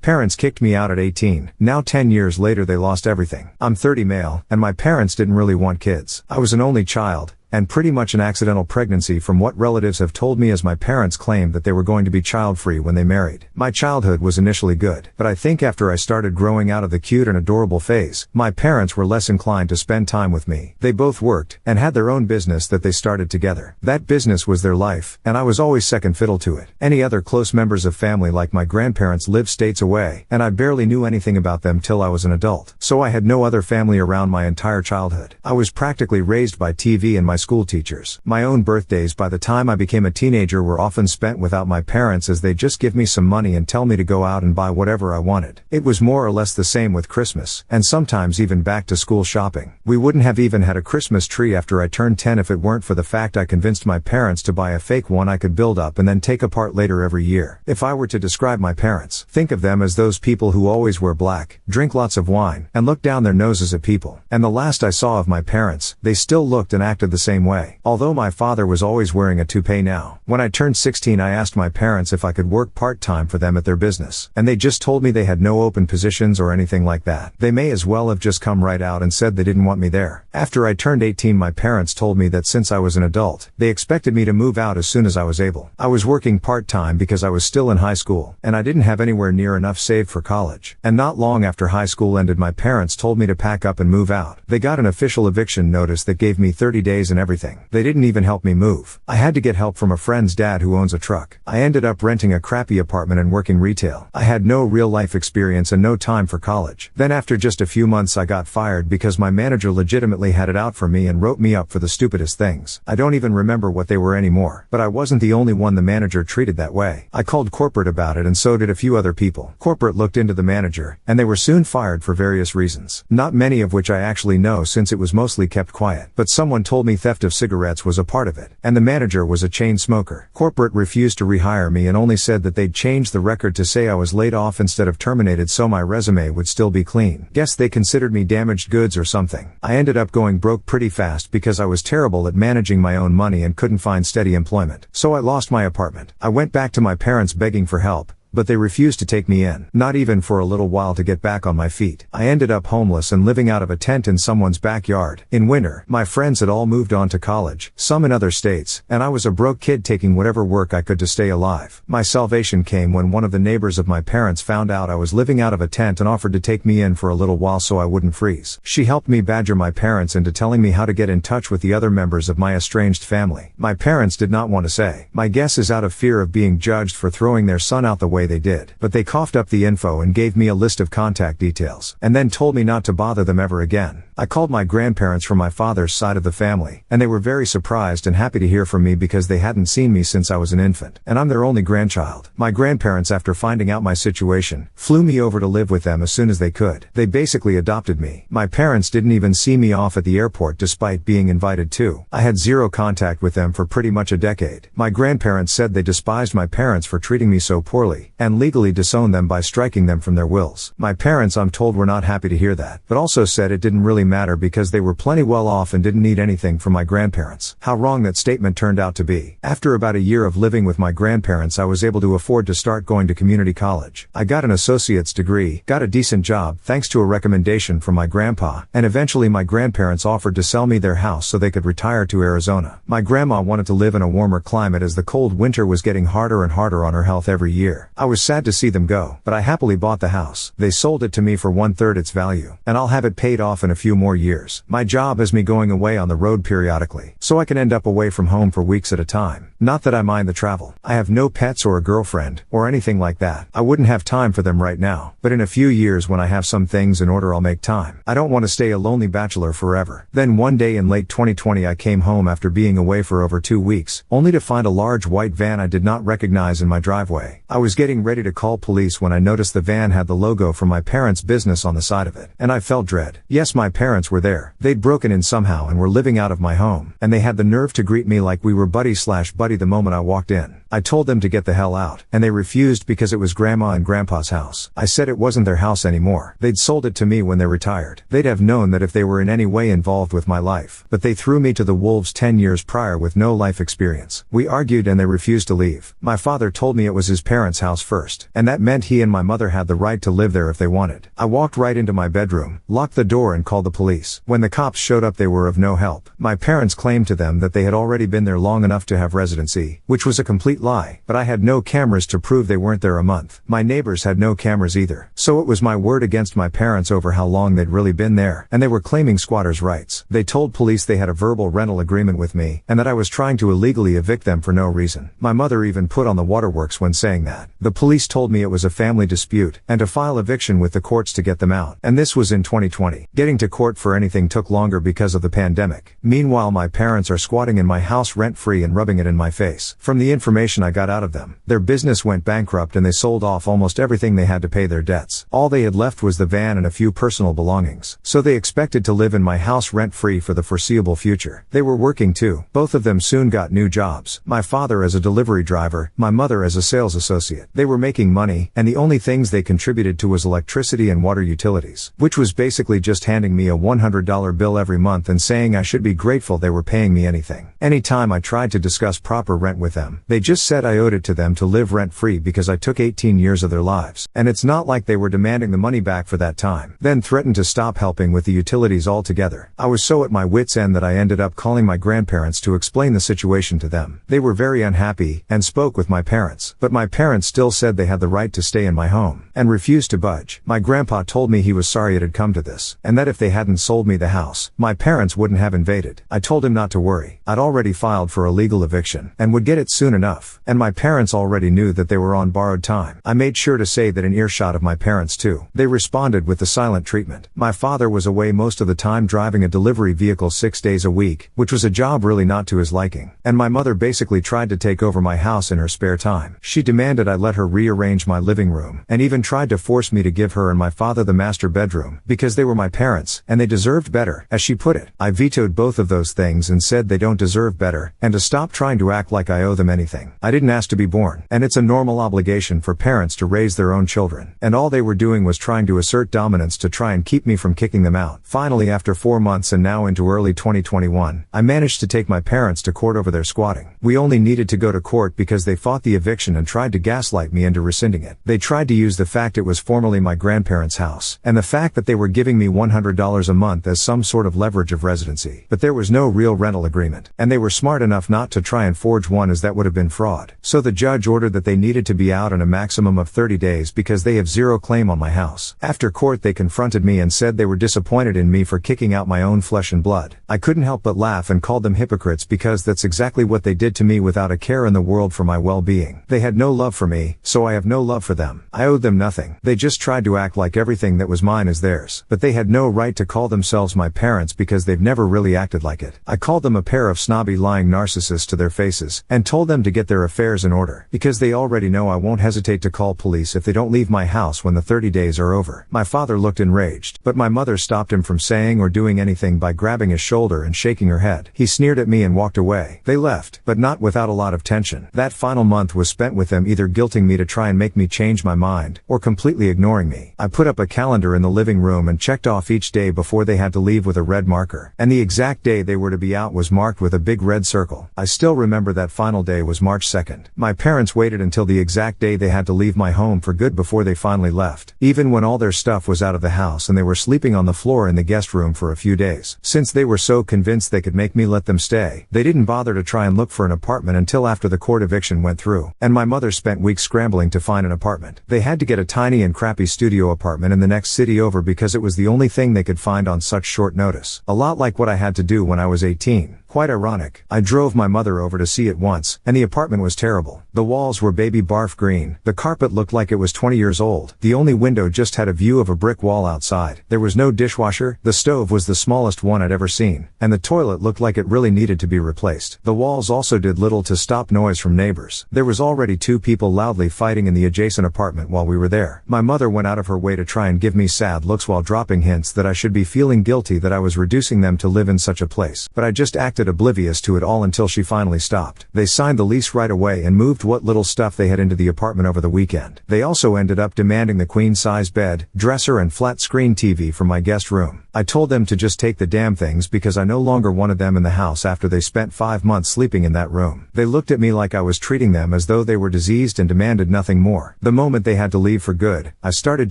Parents kicked me out at 18. Now 10 years later they lost everything. I'm 30 male, and my parents didn't really want kids. I was an only child, and pretty much an accidental pregnancy from what relatives have told me, as my parents claimed that they were going to be child-free when they married. My childhood was initially good, but I think after I started growing out of the cute and adorable phase, my parents were less inclined to spend time with me. They both worked, and had their own business that they started together. That business was their life, and I was always second fiddle to it. Any other close members of family like my grandparents lived states away, and I barely knew anything about them till I was an adult. So I had no other family around my entire childhood. I was practically raised by TV and my school teachers. My own birthdays by the time I became a teenager were often spent without my parents, as they just give me some money and tell me to go out and buy whatever I wanted. It was more or less the same with Christmas, and sometimes even back to school shopping. We wouldn't have even had a Christmas tree after I turned 10 if it weren't for the fact I convinced my parents to buy a fake one I could build up and then take apart later every year. If I were to describe my parents, think of them as those people who always wear black, drink lots of wine, and look down their noses at people. And the last I saw of my parents, they still looked and acted the same way. Although my father was always wearing a toupee now. When I turned 16 I asked my parents if I could work part-time for them at their business, and they just told me they had no open positions or anything like that. They may as well have just come right out and said they didn't want me there. After I turned 18 my parents told me that since I was an adult, they expected me to move out as soon as I was able. I was working part-time because I was still in high school, and I didn't have anywhere near enough saved for college. And not long after high school ended my parents told me to pack up and move out. They got an official eviction notice that gave me 30 days and everything. They didn't even help me move. I had to get help from a friend's dad who owns a truck. I ended up renting a crappy apartment and working retail. I had no real life experience and no time for college. Then after just a few months I got fired because my manager legitimately had it out for me and wrote me up for the stupidest things. I don't even remember what they were anymore. But I wasn't the only one the manager treated that way. I called corporate about it and so did a few other people. Corporate looked into the manager, and they were soon fired for various reasons. Not many of which I actually know since it was mostly kept quiet. But someone told me theft of cigarettes was a part of it, and the manager was a chain smoker. Corporate refused to rehire me and only said that they'd change the record to say I was laid off instead of terminated so my resume would still be clean. Guess they considered me damaged goods or something. I ended up going broke pretty fast because I was terrible at managing my own money and couldn't find steady employment. So I lost my apartment. I went back to my parents begging for help, but they refused to take me in, not even for a little while to get back on my feet. I ended up homeless and living out of a tent in someone's backyard. In winter, my friends had all moved on to college, some in other states, and I was a broke kid taking whatever work I could to stay alive. My salvation came when one of the neighbors of my parents found out I was living out of a tent and offered to take me in for a little while so I wouldn't freeze. She helped me badger my parents into telling me how to get in touch with the other members of my estranged family. My parents did not want to say. My guess is out of fear of being judged for throwing their son out the way they did. But they coughed up the info and gave me a list of contact details, and then told me not to bother them ever again. I called my grandparents from my father's side of the family, and they were very surprised and happy to hear from me because they hadn't seen me since I was an infant, and I'm their only grandchild. My grandparents, after finding out my situation, flew me over to live with them as soon as they could. They basically adopted me. My parents didn't even see me off at the airport despite being invited to. I had zero contact with them for pretty much a decade. My grandparents said they despised my parents for treating me so poorly, and legally disowned them by striking them from their wills. My parents, I'm told, were not happy to hear that, but also said it didn't really matter because they were plenty well off and didn't need anything from my grandparents. How wrong that statement turned out to be. After about a year of living with my grandparents I was able to afford to start going to community college. I got an associate's degree, got a decent job thanks to a recommendation from my grandpa, and eventually my grandparents offered to sell me their house so they could retire to Arizona. My grandma wanted to live in a warmer climate as the cold winter was getting harder and harder on her health every year. I was sad to see them go, but I happily bought the house. They sold it to me for 1/3 its value, and I'll have it paid off in a few more years. My job has me going away on the road periodically, so I can end up away from home for weeks at a time. Not that I mind the travel. I have no pets or a girlfriend, or anything like that. I wouldn't have time for them right now, but in a few years when I have some things in order I'll make time. I don't want to stay a lonely bachelor forever. Then one day in late 2020 I came home after being away for over 2 weeks, only to find a large white van I did not recognize in my driveway. I was getting ready to call police when I noticed the van had the logo from my parents' business on the side of it, and I felt dread. Yes, my parents were there. They'd broken in somehow and were living out of my home, and they had the nerve to greet me like we were buddy/buddy the moment I walked in. I told them to get the hell out, and they refused because it was Grandma and Grandpa's house. I said it wasn't their house anymore. They'd sold it to me when they retired. They'd have known that if they were in any way involved with my life. But they threw me to the wolves 10 years prior with no life experience. We argued and they refused to leave. My father told me it was his parents' house first, and that meant he and my mother had the right to live there if they wanted. I walked right into my bedroom, locked the door and called the police. When the cops showed up they were of no help. My parents claimed to them that they had already been there long enough to have residency, which was a complete lie, but I had no cameras to prove they weren't there a month. My neighbors had no cameras either. So it was my word against my parents over how long they'd really been there, and they were claiming squatters' rights. They told police they had a verbal rental agreement with me, and that I was trying to illegally evict them for no reason. My mother even put on the waterworks when saying that. The police told me it was a family dispute, and to file eviction with the courts to get them out. And this was in 2020. Getting to court for anything took longer because of the pandemic. Meanwhile my parents are squatting in my house rent-free and rubbing it in my face. From the information I got out of them, their business went bankrupt and they sold off almost everything they had to pay their debts. All they had left was the van and a few personal belongings. So they expected to live in my house rent-free for the foreseeable future. They were working too. Both of them soon got new jobs. My father as a delivery driver, my mother as a sales associate. They were making money, and the only things they contributed to was electricity and water utilities, which was basically just handing me a $100 bill every month and saying I should be grateful they were paying me anything. Anytime I tried to discuss proper rent with them, they just said I owed it to them to live rent-free because I took 18 years of their lives. And it's not like they were demanding the money back for that time. Then threatened to stop helping with the utilities altogether. I was so at my wit's end that I ended up calling my grandparents to explain the situation to them. They were very unhappy, and spoke with my parents. But my parents still said they had the right to stay in my home, and refused to budge. My grandpa told me he was sorry it had come to this, and that if they hadn't sold me the house, my parents wouldn't have invaded. I told him not to worry. I'd already filed for a legal eviction, and would get it soon enough. And my parents already knew that they were on borrowed time. I made sure to say that in earshot of my parents too. They responded with the silent treatment. My father was away most of the time driving a delivery vehicle 6 days a week, which was a job really not to his liking. And my mother basically tried to take over my house in her spare time. She demanded I let her rearrange my living room, and even tried to force me to give her and my father the master bedroom, because they were my parents, and they deserved better, as she put it. I vetoed both of those things and said they don't deserve better, and to stop trying to act like I owe them anything. I didn't ask to be born, and it's a normal obligation for parents to raise their own children. And all they were doing was trying to assert dominance to try and keep me from kicking them out. Finally, after 4 months and now into early 2021, I managed to take my parents to court over their squatting. We only needed to go to court because they fought the eviction and tried to gaslight me into rescinding it. They tried to use the fact it was formerly my grandparents' house, and the fact that they were giving me $100 a month as some sort of leverage of residency. But there was no real rental agreement, and they were smart enough not to try and forge one, as that would have been fraud. So the judge ordered that they needed to be out in a maximum of 30 days because they have zero claim on my house. After court they confronted me and said they were disappointed in me for kicking out my own flesh and blood. I couldn't help but laugh and called them hypocrites because that's exactly what they did to me without a care in the world for my well-being. They had no love for me, so I have no love for them. I owed them nothing. They just tried to act like everything that was mine is theirs. But they had no right to call themselves my parents because they've never really acted like it. I called them a pair of snobby lying narcissists to their faces, and told them to get their affairs in order, because they already know I won't hesitate to call police if they don't leave my house when the 30 days are over. My father looked enraged, but my mother stopped him from saying or doing anything by grabbing his shoulder and shaking her head. He sneered at me and walked away. They left, but not without a lot of tension. That final month was spent with them either guilting me to try and make me change my mind, or completely ignoring me. I put up a calendar in the living room and checked off each day before they had to leave with a red marker, and the exact day they were to be out was marked with a big red circle. I still remember that final day was March 2nd. My parents waited until the exact day they had to leave my home for good before they finally left, even when all their stuff was out of the house and they were sleeping on the floor in the guest room for a few days. Since they were so convinced they could make me let them stay, they didn't bother to try and look for an apartment until after the court eviction went through, and my mother spent weeks scrambling to find an apartment. They had to get a tiny and crappy studio apartment in the next city over because it was the only thing they could find on such short notice. A lot like what I had to do when I was 18. Quite ironic. I drove my mother over to see it once, and the apartment was terrible. The walls were baby barf green, the carpet looked like it was 20 years old, the only window just had a view of a brick wall outside, there was no dishwasher, the stove was the smallest one I'd ever seen, and the toilet looked like it really needed to be replaced. The walls also did little to stop noise from neighbors. There was already 2 people loudly fighting in the adjacent apartment while we were there. My mother went out of her way to try and give me sad looks while dropping hints that I should be feeling guilty that I was reducing them to live in such a place, but I just acted acted oblivious to it all until she finally stopped. They signed the lease right away and moved what little stuff they had into the apartment over the weekend. They also ended up demanding the queen-size bed, dresser and flat-screen TV from my guest room. I told them to just take the damn things because I no longer wanted them in the house after they spent 5 months sleeping in that room. They looked at me like I was treating them as though they were diseased and demanded nothing more. The moment they had to leave for good, I started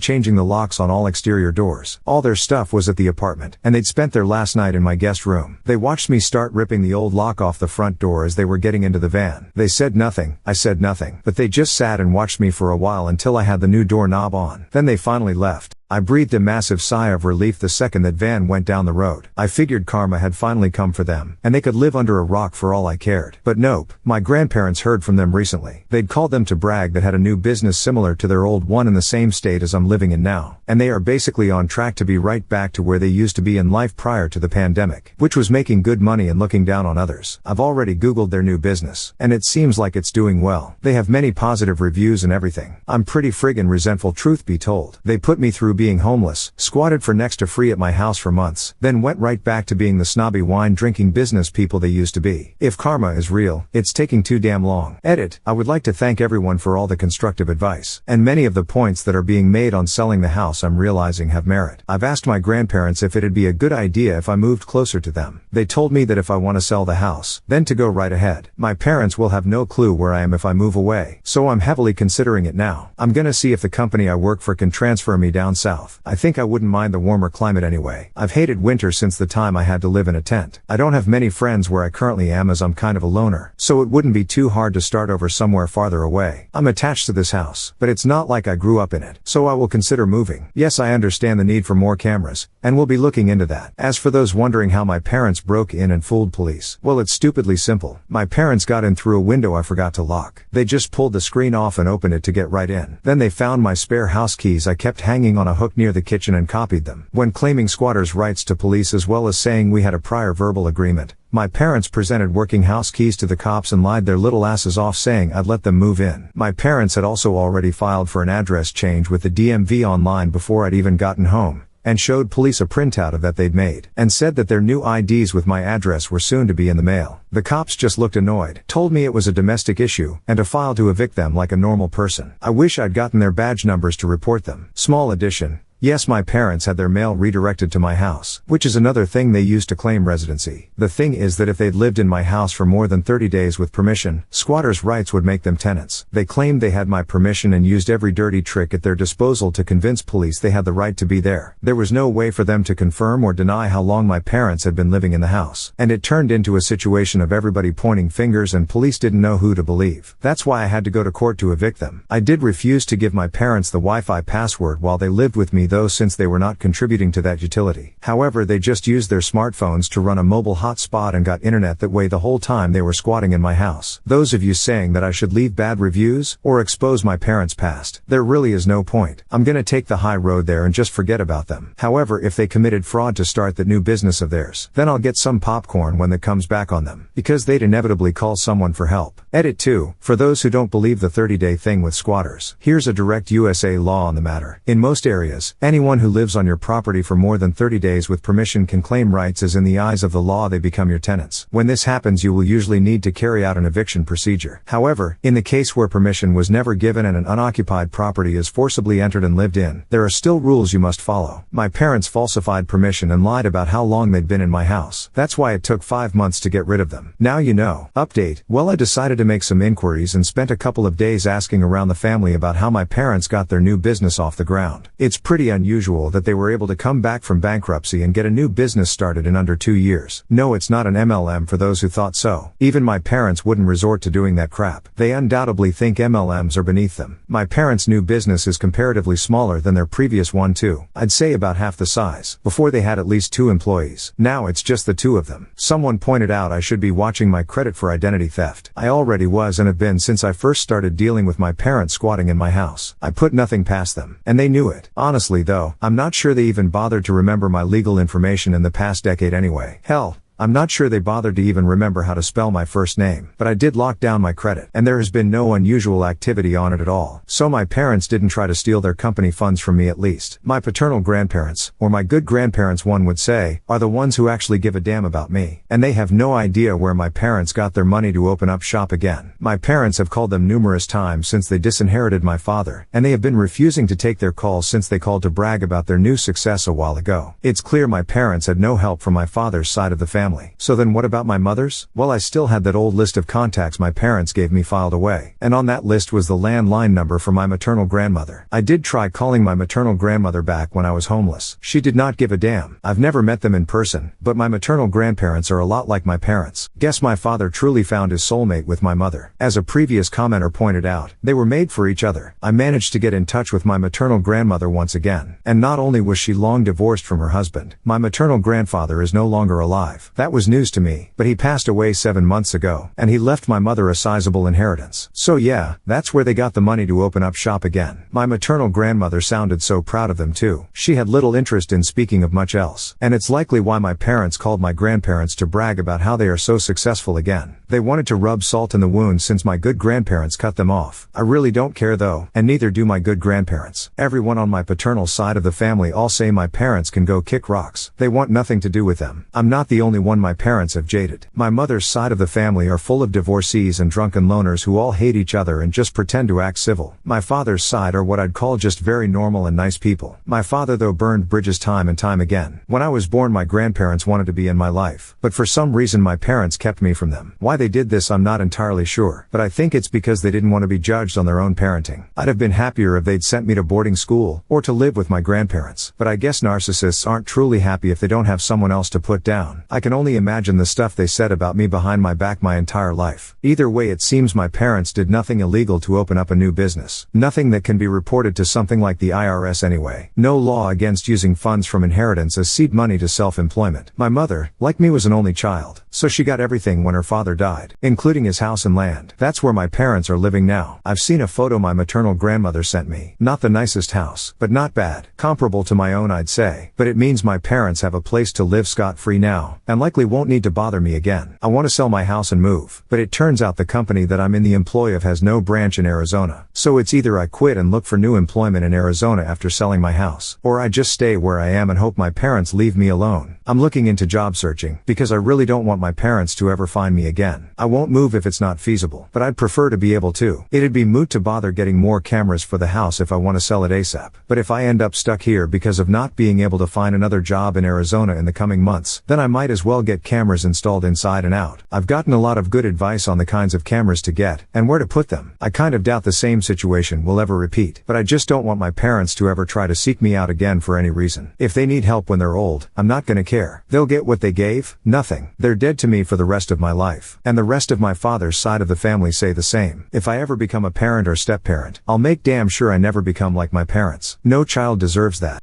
changing the locks on all exterior doors. All their stuff was at the apartment, and they'd spent their last night in my guest room. They watched me start ripping the old lock off the front door as they were getting into the van. They said nothing, I said nothing, but they just sat and watched me for a while until I had the new doorknob on. Then they finally left. I breathed a massive sigh of relief the second that van went down the road. I figured karma had finally come for them, and they could live under a rock for all I cared. But nope, my grandparents heard from them recently. They'd called them to brag that had a new business similar to their old one in the same state as I'm living in now. And they are basically on track to be right back to where they used to be in life prior to the pandemic, which was making good money and looking down on others. I've already Googled their new business, and it seems like it's doing well. They have many positive reviews and everything. I'm pretty friggin' resentful, truth be told. They put me through being homeless, squatted for next to free at my house for months, then went right back to being the snobby wine drinking business people they used to be. If karma is real, it's taking too damn long. Edit. I would like to thank everyone for all the constructive advice. And many of the points that are being made on selling the house I'm realizing have merit. I've asked my grandparents if it'd be a good idea if I moved closer to them. They told me that if I want to sell the house, then to go right ahead. My parents will have no clue where I am if I move away, so I'm heavily considering it now. I'm gonna see if the company I work for can transfer me down south. I think I wouldn't mind the warmer climate anyway. I've hated winter since the time I had to live in a tent. I don't have many friends where I currently am as I'm kind of a loner, so it wouldn't be too hard to start over somewhere farther away. I'm attached to this house, but it's not like I grew up in it, so I will consider moving. Yes, I understand the need for more cameras, and we'll be looking into that. As for those wondering how my parents broke in and fooled police, well, it's stupidly simple. My parents got in through a window I forgot to lock. They just pulled the screen off and opened it to get right in. Then they found my spare house keys I kept hanging on a hook near the kitchen and copied them. When claiming squatters' rights to police as well as saying we had a prior verbal agreement, my parents presented working house keys to the cops and lied their little asses off saying I'd let them move in. My parents had also already filed for an address change with the DMV online before I'd even gotten home, and showed police a printout of that they'd made, and said that their new IDs with my address were soon to be in the mail. The cops just looked annoyed, told me it was a domestic issue, and to file to evict them like a normal person. I wish I'd gotten their badge numbers to report them. Small addition. Yes, my parents had their mail redirected to my house, which is another thing they used to claim residency. The thing is that if they'd lived in my house for more than 30 days with permission, squatters' rights would make them tenants. They claimed they had my permission and used every dirty trick at their disposal to convince police they had the right to be there. There was no way for them to confirm or deny how long my parents had been living in the house, and it turned into a situation of everybody pointing fingers and police didn't know who to believe. That's why I had to go to court to evict them. I did refuse to give my parents the Wi-Fi password while they lived with me though, since they were not contributing to that utility. However, they just used their smartphones to run a mobile hotspot and got internet that way the whole time they were squatting in my house. Those of you saying that I should leave bad reviews or expose my parents' past, there really is no point. I'm gonna take the high road there and just forget about them. However, if they committed fraud to start that new business of theirs, then I'll get some popcorn when that comes back on them, because they'd inevitably call someone for help. Edit 2. For those who don't believe the 30-day thing with squatters, here's a direct USA law on the matter. In most areas, anyone who lives on your property for more than 30 days with permission can claim rights as in the eyes of the law they become your tenants. When this happens, you will usually need to carry out an eviction procedure. However, in the case where permission was never given and an unoccupied property is forcibly entered and lived in, there are still rules you must follow. My parents falsified permission and lied about how long they'd been in my house. That's why it took 5 months to get rid of them. Now you know. Update. Well, I decided to make some inquiries and spent a couple of days asking around the family about how my parents got their new business off the ground. It's pretty unusual that they were able to come back from bankruptcy and get a new business started in under 2 years. No, it's not an MLM for those who thought so. Even my parents wouldn't resort to doing that crap. They undoubtedly think MLMs are beneath them. My parents' new business is comparatively smaller than their previous one too. I'd say about half the size. Before they had at least 2 employees. Now it's just the 2 of them. Someone pointed out I should be watching my credit for identity theft. I already was and have been since I first started dealing with my parents squatting in my house. I put nothing past them, and they knew it. Honestly though, I'm not sure they even bothered to remember my legal information in the past decade anyway. Hell, I'm not sure they bothered to even remember how to spell my first name, but I did lock down my credit, and there has been no unusual activity on it at all. So my parents didn't try to steal their company funds from me at least. My paternal grandparents, or my good grandparents one would say, are the ones who actually give a damn about me. And they have no idea where my parents got their money to open up shop again. My parents have called them numerous times since they disinherited my father, and they have been refusing to take their calls since they called to brag about their new success a while ago. It's clear my parents had no help from my father's side of the family. So then what about my mother's? Well, I still had that old list of contacts my parents gave me filed away, and on that list was the landline number for my maternal grandmother. I did try calling my maternal grandmother back when I was homeless. She did not give a damn. I've never met them in person, but my maternal grandparents are a lot like my parents. Guess my father truly found his soulmate with my mother. As a previous commenter pointed out, they were made for each other. I managed to get in touch with my maternal grandmother once again, and not only was she long divorced from her husband, my maternal grandfather is no longer alive. That was news to me, but he passed away 7 months ago, and he left my mother a sizable inheritance. So yeah, that's where they got the money to open up shop again. My maternal grandmother sounded so proud of them too. She had little interest in speaking of much else, and it's likely why my parents called my grandparents to brag about how they are so successful again. They wanted to rub salt in the wound since my good grandparents cut them off. I really don't care though, and neither do my good grandparents. Everyone on my paternal side of the family all say my parents can go kick rocks. They want nothing to do with them. I'm not the only one my parents have jaded. My mother's side of the family are full of divorcees and drunken loners who all hate each other and just pretend to act civil. My father's side are what I'd call just very normal and nice people. My father though burned bridges time and time again. When I was born my grandparents wanted to be in my life, but for some reason my parents kept me from them. Why they did this I'm not entirely sure, but I think it's because they didn't want to be judged on their own parenting. I'd have been happier if they'd sent me to boarding school, or to live with my grandparents, but I guess narcissists aren't truly happy if they don't have someone else to put down. I can only imagine the stuff they said about me behind my back my entire life. Either way it seems my parents did nothing illegal to open up a new business. Nothing that can be reported to something like the IRS anyway. No law against using funds from inheritance as seed money to self-employment. My mother, like me, was an only child, so she got everything when her father died, including his house and land. That's where my parents are living now. I've seen a photo my maternal grandmother sent me. Not the nicest house, but not bad. Comparable to my own I'd say, but it means my parents have a place to live scot-free now, and likely won't need to bother me again. I want to sell my house and move, but it turns out the company that I'm in the employ of has no branch in Arizona. So it's either I quit and look for new employment in Arizona after selling my house, or I just stay where I am and hope my parents leave me alone. I'm looking into job searching, because I really don't want my parents to ever find me again. I won't move if it's not feasible, but I'd prefer to be able to. It'd be moot to bother getting more cameras for the house if I want to sell it ASAP. But if I end up stuck here because of not being able to find another job in Arizona in the coming months, then I might as well get cameras installed inside and out. I've gotten a lot of good advice on the kinds of cameras to get, and where to put them. I kind of doubt the same situation will ever repeat, but I just don't want my parents to ever try to seek me out again for any reason. If they need help when they're old, I'm not gonna care. They'll get what they gave, nothing. They're dead to me for the rest of my life. And the rest of my father's side of the family say the same. If I ever become a parent or step-parent, I'll make damn sure I never become like my parents. No child deserves that.